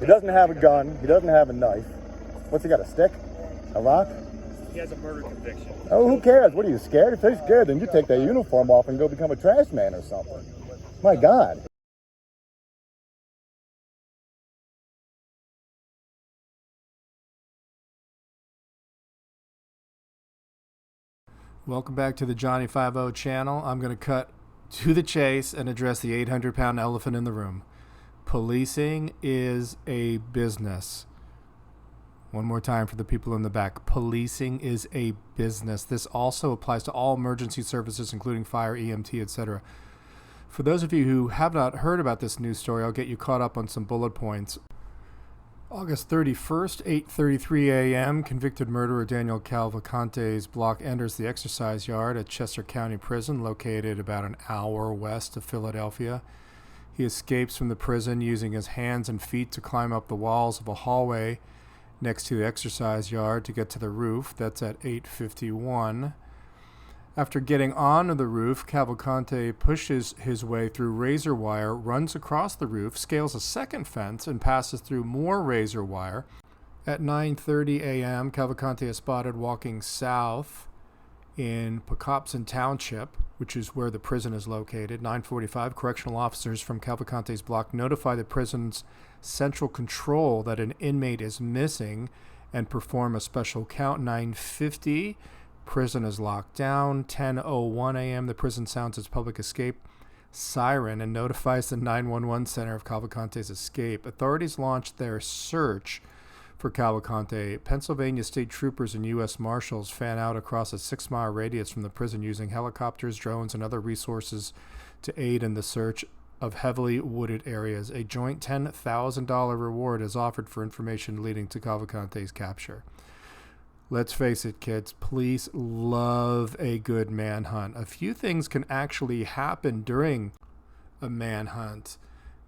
He doesn't have a gun. He doesn't have a knife. What's he got, a stick? A rock? He has a murder conviction. Oh, who cares? What are you, scared? If he's scared, then you take that uniform off and go become a trash man or something. My God. Welcome back to the Johnny 5-0 channel. I'm going to cut to the chase and address the 800-pound elephant in the room. Policing is a business. One more time for the people in the back. Policing is a business. This also applies to all emergency services, including fire, EMT, etc. For those of you who have not heard about this news story, I'll get you caught up on some bullet points. August 31st, 8:33 a.m., convicted murderer Daniel Cavalcante's block enters the exercise yard at Chester County Prison, located about an hour west of Philadelphia. He escapes from the prison using his hands and feet to climb up the walls of a hallway next to the exercise yard to get to the roof. That's at 8:51. After getting onto the roof, Cavalcante pushes his way through razor wire, runs across the roof, scales a second fence, and passes through more razor wire. At 9:30 a.m., Cavalcante is spotted walking south in Pocopson Township, which is where the prison is located. 9:45, correctional officers from Cavalcante's block notify the prison's central control that an inmate is missing and perform a special count. 9:50, prison is locked down. 10:01 a.m., the prison sounds its public escape siren and notifies the 911 center of Cavalcante's escape. Authorities launched their search for Cavalcante. Pennsylvania state troopers and U.S. Marshals fan out across a 6-mile radius from the prison using helicopters, drones, and other resources to aid in the search of heavily wooded areas. A joint $10,000 reward is offered for information leading to Cavalcante's capture. Let's face it, kids, police love a good manhunt. A few things can actually happen during a manhunt.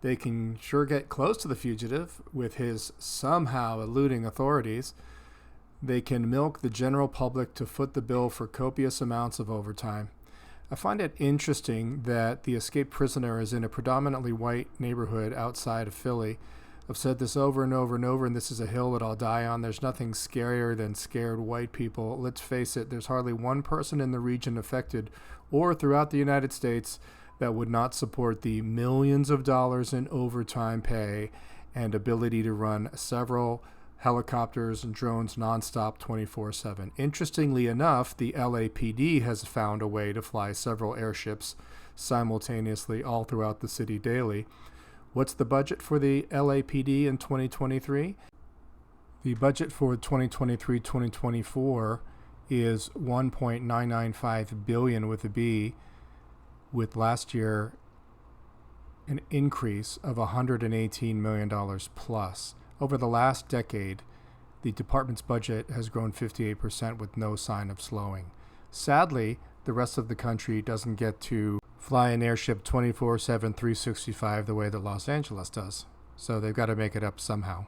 They can sure get close to the fugitive with his somehow eluding authorities. They can milk the general public to foot the bill for copious amounts of overtime. I find it interesting that the escaped prisoner is in a predominantly white neighborhood outside of Philly. I've said this over and over and over, and this is a hill that I'll die on. There's nothing scarier than scared white people. Let's face it, there's hardly one person in the region affected or throughout the United States that would not support the millions of dollars in overtime pay and ability to run several helicopters and drones nonstop 24/7. Interestingly enough, the LAPD has found a way to fly several airships simultaneously all throughout the city daily. What's the budget for the LAPD in 2023? The budget for 2023-2024 is $1.995 billion with a B, with last year an increase of $118 million plus. Over the last decade, the department's budget has grown 58% with no sign of slowing. Sadly, the rest of the country doesn't get to fly an airship 24/7, 365 the way that Los Angeles does. So they've got to make it up somehow.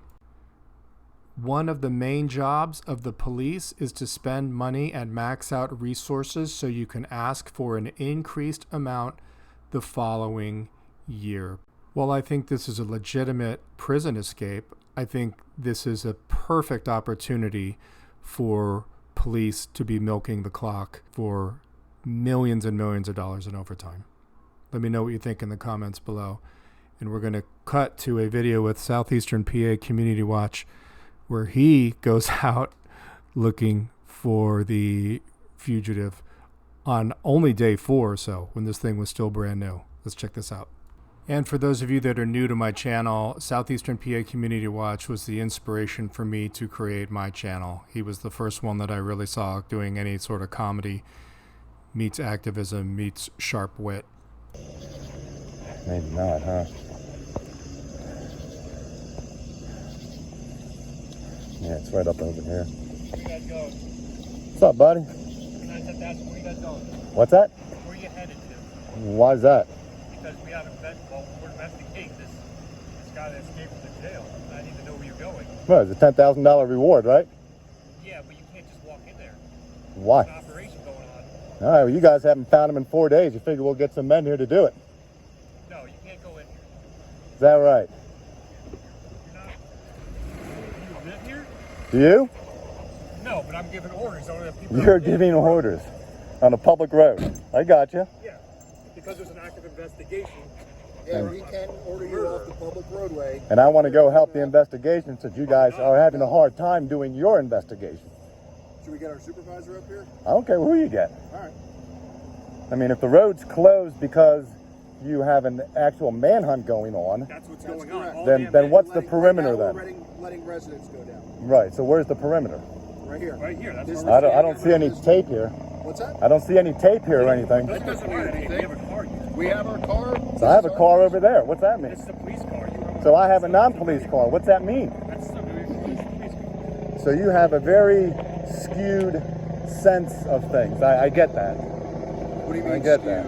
One of the main jobs of the police is to spend money and max out resources so you can ask for an increased amount the following year. While I think this is a legitimate prison escape, I think this is a perfect opportunity for police to be milking the clock for millions and millions of dollars in overtime. Let me know what you think in the comments below. And we're going to cut to a video with Southeastern PA Community Watch where he goes out looking for the fugitive on only day 4 or so, when this thing was still brand new. Let's check this out. And for those of you that are new to my channel, Southeastern PA Community Watch was the inspiration for me to create my channel. He was the first one that I really saw doing any sort of comedy meets activism meets sharp wit. Maybe not, huh? Yeah, it's right up over here. Where you guys going? What's up, buddy? Where you guys going? What's that? Where are you headed to? Why is that? Because we haven't we're investigating this guy that escaped from the jail. I need to know where you're going. Well, it's a $10,000 reward, right? Yeah, but you can't just walk in there. Why? There's an operation going on. All right, well, you guys haven't found him in 4 days. You figure we'll get some men here to do it. No, you can't go in here. Is that right? You're not. Do you? No, but I'm giving orders on the people. You're giving orders on a public road. I got you. Yeah, because there's an active investigation. Yeah, we can order you off the public roadway. And I want to go help the investigation since you guys are having a hard time doing your investigation. Should we get our supervisor up here? I don't care who you get. All right. I mean, if the road's closed because you have an actual manhunt going on, That's what's That's going correct. on. then what's the perimeter then? Letting residents go down. Right, so where's the perimeter? Right here. Right here. That's This- where I don't see any tape here. What's that? I don't see any tape here or anything. That doesn't mean We anything. have a car here. We have our car. So I have a car over there. What's that mean? It's the police car. You have So I have a non-police car. What's that mean? That's the police car. So you have a very skewed sense of things. I get that. What do you mean? I get skewed? that.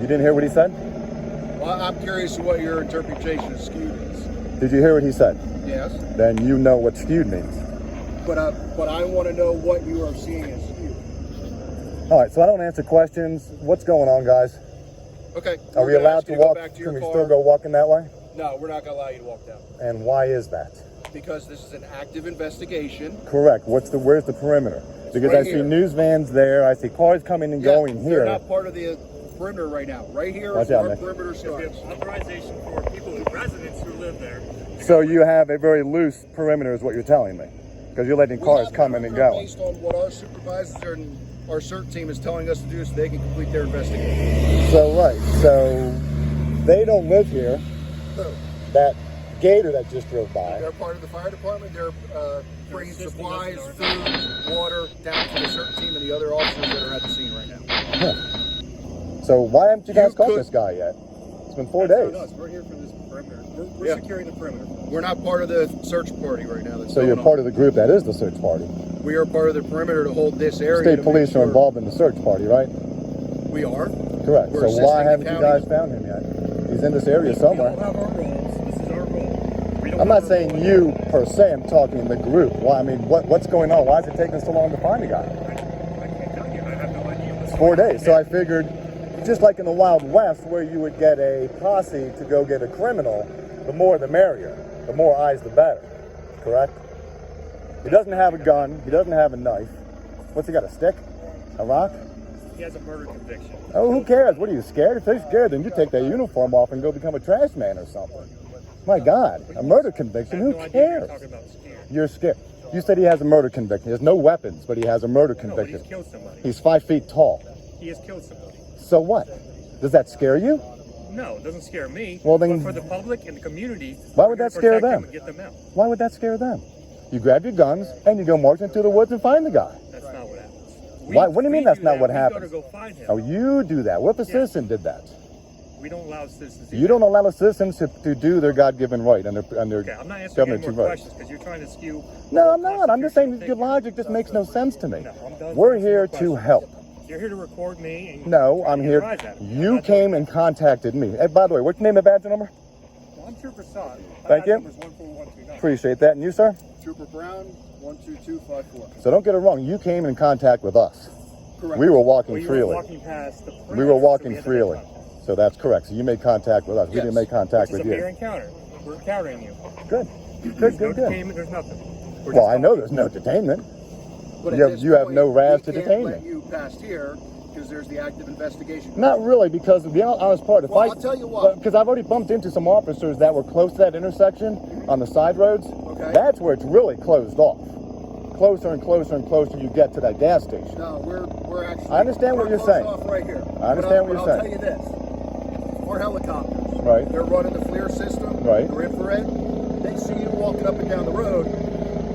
You didn't hear what he said? Well, I'm curious what your interpretation of skewed is. Did you hear what he said? Yes. Then you know what skewed means. But I want to know what you are seeing as skewed. All right, so I don't answer questions. What's going on, guys? Okay. Are we're we gonna allowed ask to you go walk? back to Can your we car. still go walking that way? No, we're not going to allow you to walk down. And why is that? Because this is an active investigation. Correct. Where's the perimeter? Because right I see here. news vans there. I see cars coming and going They're here. not part of the perimeter right now. Right here Watch is out, our Nick. perimeter We starts. have authorization for people, residents who live there. So you have a very loose perimeter is what you're telling me. Because you're letting cars come in and go. Based on what our supervisors and our CERT team is telling us to do so they can complete their investigation. So, right. So they don't live here. So, That gator that just drove by. they're part of the fire department. They're bringing assisting supplies, us in food, water down to the CERT team and the other officers that are at the scene right now. So why haven't you guys You caught could- this guy yet? It's been 4 That's days. not us. We're here for this perimeter. We're Yeah. securing the perimeter. We're not part of the search party right now. That's So you're going part on. of the group that is the search party. We are part of the perimeter to hold this area. State to police make are sure- involved in the search party, right? We are. Correct. We're So assisting why the haven't you county. guys found him yet? He's in this area We all somewhere. have our roles. This is our role. We don't I'm not have a saying role. you per se. I'm talking the group. Why? I mean, what's going on? Why is it taking so long to find a guy? I can't tell you. I have no idea. What's 4 going on. days. So I figured, just like in the Wild West, where you would get a posse to go get a criminal, the more the merrier. The more eyes, the better. Correct? He doesn't have a gun. He doesn't have a knife. What's he got? A stick? A rock? He has a murder conviction. Oh, who cares? What are you scared? If they're scared, then you take that uniform off and go become a trash man or something. My God, a murder conviction. I have Who no idea what cares? you're talking about scared. You're scared. You said he has a murder conviction. He has no weapons, but he has a murder No, but he's conviction. killed somebody. He's 5 feet tall. He has killed somebody. So what? Does that scare you? No, it doesn't scare me. Well, then- but for the public and the community, Why would we're here that to scare protect them? and get them out. Why would that scare them? You grab your guns and you go marching through the woods and find the guy. That's not what happens. Why- what do you mean that's not what We happens? go to go find him. Oh, you do that. What if a citizen did that? We don't allow citizens to do You that. don't allow the citizens to do their God-given right and their Okay, I'm not answering government any to more right. questions because you're trying to skew. No, I'm not. I'm just saying constitutional your thinking. logic just makes no sense to me. No, I'm done We're answering here your to questions. help. You're here to record me. And No, try I'm to here. rise at me. I'm You not came doing and contacted me. Hey, by the way, what's your name and badge number? that. Well, I'm Trooper Sod. Thank you. Number's 14129. Appreciate that. And you, sir? Trooper Brown, 12254. So don't get it wrong. You came in contact with us. Correct. We were walking Well, you freely. were walking past the perimeter, We were so walking we had to freely. make contact. So that's correct. So you made contact with us. We Yes. didn't make contact Which is with a mere you. encounter. We're encountering you. Good. Good, There's no good, good. detainment. There's nothing. We're Well, just I know talking. there's no detainment. But at You have- this you have point, no RAS we to can't detain let me. you past here because there's the active investigation. Not really, because to be honest part, if Well, I'll tell you what. Because I've already bumped into some officers that were close to that intersection on the side roads. Okay. That's where it's really closed off. Closer and closer and closer you get to that gas station. No, we're actually. I understand what we're you're closed saying. Off right here. I understand what you're I'll saying. tell you this: our helicopters, Right. They're running the FLIR system, Right. They're infrared. They see you walking up and down the road.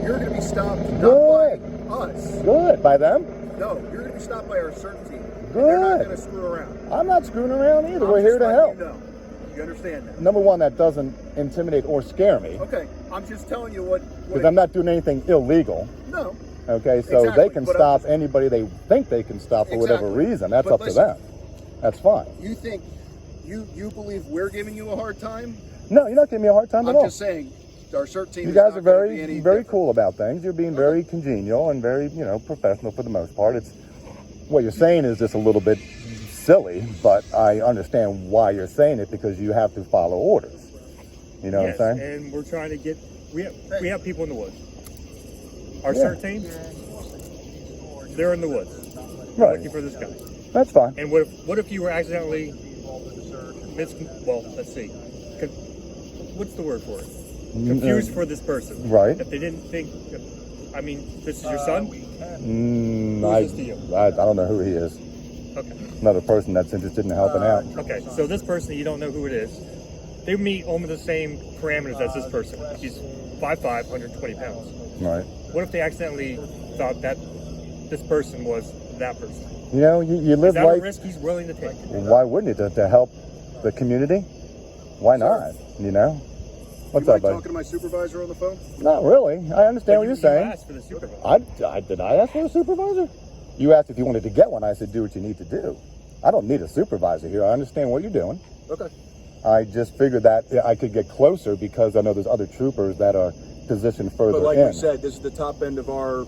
You're going to be stopped Good. not by us. Good. By them? No, you're going to be stopped by our CERT team. And Good. they're not going to screw around. I'm not screwing around either. I'm We're here just to letting help. You know. You understand that? Number one, that doesn't intimidate or scare me. Okay, I'm just telling you what. Because I'm not doing anything illegal. No. Okay, so Exactly, they can but I'm stop just- anybody they think they can stop for whatever Exactly. reason. That's But up to listen. them. That's fine. You think you believe we're giving you a hard time? No, you're not giving me a hard time at I'm all. just saying, our CERT team. You is guys not are gonna be very, any very different. cool about things. You're being very congenial and very, professional for the most part. It's what you're saying is just a little bit silly, but I understand why you're saying it because you have to follow orders. You know yes, what I'm saying? and we're trying to get. We have people in the woods. Our Yeah. CERT team, they're in the woods Right. looking for this guy. That's fine. And what if you were accidentally well, let's see. What's the word for it? Confused for this person. Right. If they didn't think, I mean, this is your son? I this to you? I don't know who he is. Okay. Another person that's interested in helping out. Okay, so this person, you don't know who it is. They meet almost the same parameters as this person. He's 5'5", 120 pounds. Right. What if they accidentally thought that this person was that person? You know, you live Is that a life. risk he's willing to take? Why wouldn't you? To help the community? Why not? You know? What's you up, buddy? talking to my supervisor on the phone? Not really. I understand what you're saying. You asked for the supervisor. Did I ask for a supervisor? You asked if you wanted to get one. I said, do what you need to do. I don't need a supervisor here. I understand what you're doing. Okay. I just figured that I could get closer because I know there's other troopers that are positioned further But like in. we said, this is the top end of our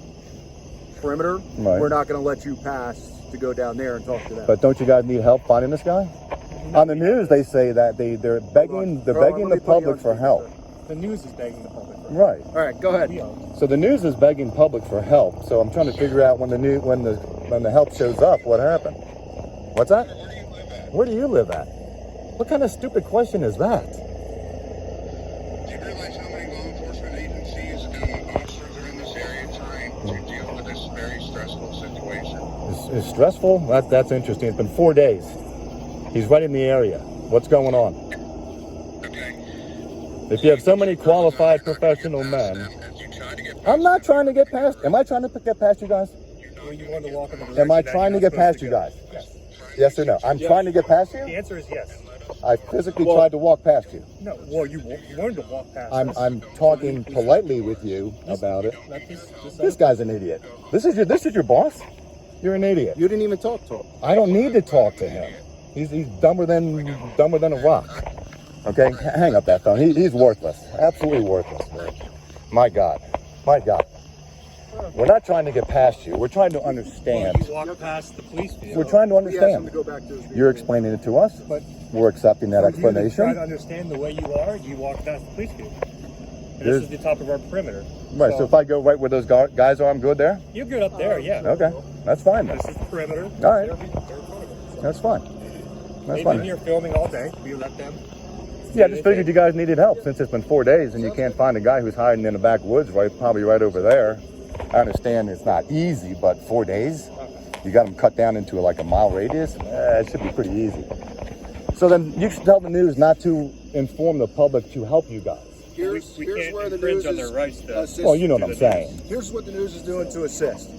perimeter. Right. We're not going to let you pass to go down there and talk to them. But don't you guys need help finding this guy? On the news, they say that they're begging the public for help. The news is begging the public. Right. All right, go ahead. So the news is begging public for help. So I'm trying to figure out when the help shows up, what happened? What's that? Where do you live at? What kind of stupid question is that? Do you realize how many law enforcement agencies and officers are in this area trying to deal with this very stressful situation? Is stressful? That's interesting. It's been 4 days. He's right in the area. What's going on? Okay. If you have so many qualified professional men, I'm not trying to get past. Am I trying to get past you guys? Well, you want to walk in the Am I direction that trying to you're get supposed past you go. guys? Yes or no? I'm trying to get past The you. answer is yes. I physically tried to walk past you. No, well, you wanted to walk past us. I'm talking politely with you about it. Let This guy's an idiot. This is your boss? You're an idiot. You didn't even talk to him. I don't need to talk to him. He's dumber than a rock. Okay, hang up that phone. He's worthless. Absolutely worthless, man. My God. We're not trying to get past you. We're trying to understand. You walk past the police vehicle. We're trying to We asked him understand. to go back to his vehicle. You're explaining it to us. But We're accepting that for you to try to explanation. understand the way you are, you walk past the police vehicle. And There's- this is the top of our perimeter. Right, so if I go right where those guys are, I'm good there? You're good up there, yeah. Okay, that's fine then. This is the perimeter. All right. They're in front of us. That's fine. That's They've been fine. here filming all day. We let them. Yeah, I just figured you guys needed help since it's been 4 days and you can't find a guy who's hiding in the backwoods, probably right over there. I understand it's not easy, but 4 days? You got them cut down into like a mile radius? It should be pretty easy. So then you should tell the news not to inform the public to help you guys. Here's We here's can't where the infringe news on is their rights to- assist. Well, you know what to I'm the saying. Here's what the news is doing to assist.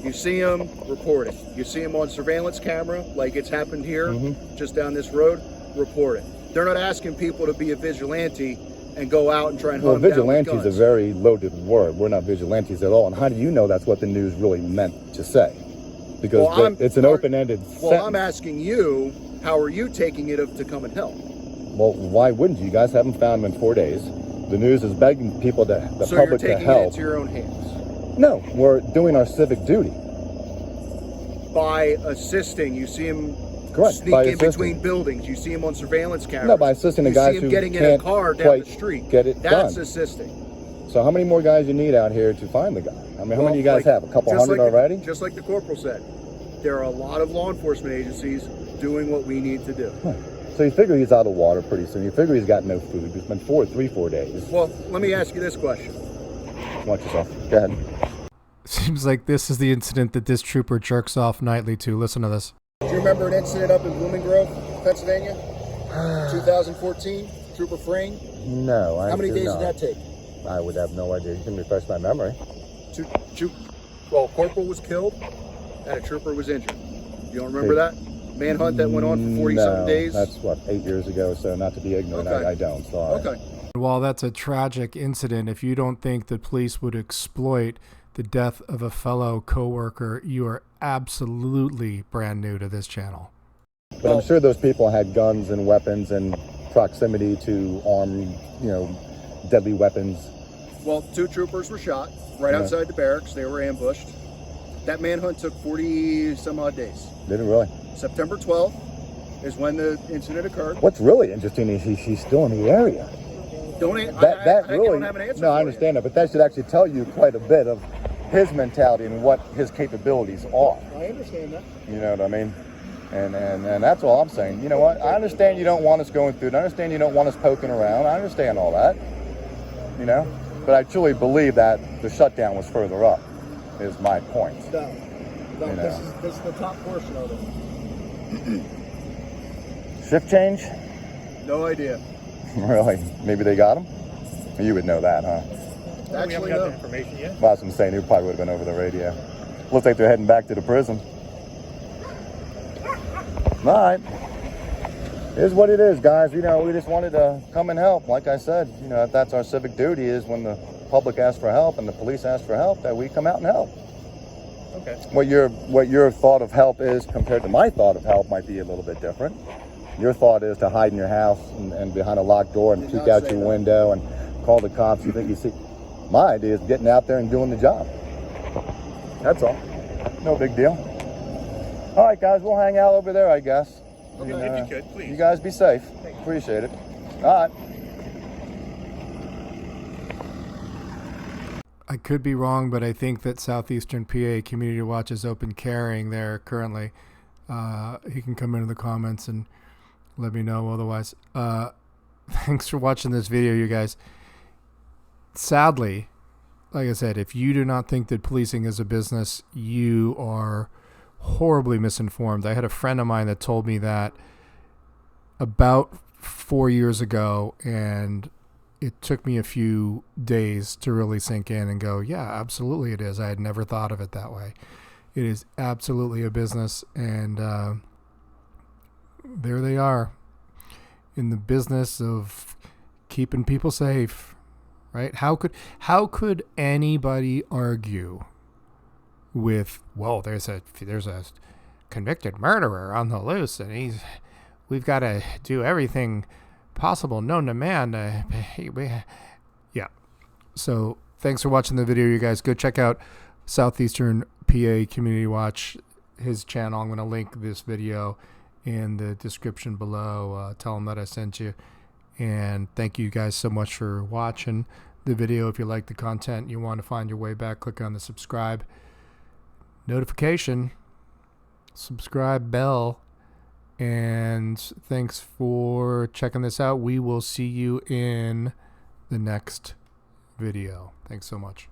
You see them, report it. You see them on surveillance camera, like it's happened here, just down this road, report it. They're not asking people to be a vigilante and go out and try and Well, hunt them down with vigilante is a guns. very loaded word. We're not vigilantes at all. And how do you know that's what the news really meant to say? Because Well, it's an open-ended Well, sentence. I'm asking you, how are you taking it to come and help? Well, why wouldn't you? You guys haven't found him in 4 days. The news is begging people, the So you're public to taking it help. into your own hands. No, we're doing our civic duty. By assisting, you see him Correct, sneak by in assisting. between buildings. You see him on surveillance cameras. No, by assisting the you guys see him who getting in a can't car down quite the street. get it That's done. assisting. So how many more guys you need out here to find the guy? I mean, how many do you guys have? A couple just hundred like already? Just like the corporal said, there are a lot of law enforcement agencies doing what we need to do. So you figure he's out of water pretty soon. You figure he's got no food. It's been 4 days. Well, let me ask you this question. Watch yourself. Go ahead. Seems like this is the incident that this trooper jerks off nightly to. Listen to this. Do you remember an incident up in Blooming Grove, Pennsylvania? 2014, Trooper Frayne? No, I How many do days not. did that take? I would have no idea. You can refresh my memory. Well, corporal was killed and a trooper was injured. You don't remember that? Manhunt that went on for 40-something days? That's what, 8 years ago, so not to be ignorant, Okay. I don't, sorry. Okay. While that's a tragic incident, if you don't think the police would exploit the death of a fellow coworker, you are absolutely brand new to this channel. But I'm sure those people had guns and weapons and proximity to armed, deadly weapons. Well, 2 troopers were shot right outside the barracks. They were ambushed. That manhunt took 40-some-odd days. Didn't really. September 12th is when the incident occurred. What's really interesting is he's still in the area. That really, don't have an answer no, for I you. understand that, but that should actually tell you quite a bit of his mentality and what his capabilities are. I understand that. You know what I mean? And that's all I'm saying. You know what? I understand you don't want us going through it. I understand you don't want us poking around. I understand all that. You know? But I truly believe that the shutdown was further up, is my point. No, You know. this is the top portion of it. Shift change? No idea. Really? Maybe they got him? You would know that, huh? We haven't Actually, got no. that information yet. Well, that's what I'm saying. He probably would have been over the radio. Looks like they're heading back to the prison. All right. Here's what it is, guys. You know, we just wanted to come and help. Like I said, you know, that's our civic duty, is when the public asks for help and the police ask for help, that we come out and help. Okay. What your thought of help is compared to my thought of help might be a little bit different. Your thought is to hide in your house and behind a locked door and Did peek not out say your that. window and call the cops. You think you see. My idea is getting out there and doing the job. That's all. No big deal. All right, guys, we'll hang out over there, I guess. Okay, And, if you could, please. You guys be safe. Appreciate it. All right. I could be wrong, but I think that Southeastern PA Community Watch is open carrying there currently. He can come into the comments and let me know otherwise. Thanks for watching this video, you guys. Sadly, like I said, if you do not think that policing is a business, you are horribly misinformed. I had a friend of mine that told me that about 4 years ago, and it took me a few days to really sink in and go, yeah, absolutely it is. I had never thought of it that way. It is absolutely a business, and there they are in the business of keeping people safe, right? How could anybody argue with, well, there's a convicted murderer on the loose, and we've got to do everything possible known to man. Yeah. So thanks for watching the video, you guys. Go check out Southeastern PA Community Watch, his channel. I'm going to link this video in the description below. Tell him that I sent you. And thank you guys so much for watching the video. If you like the content and you want to find your way back, click on the subscribe notification, subscribe bell. And thanks for checking this out. We will see you in the next video. Thanks so much.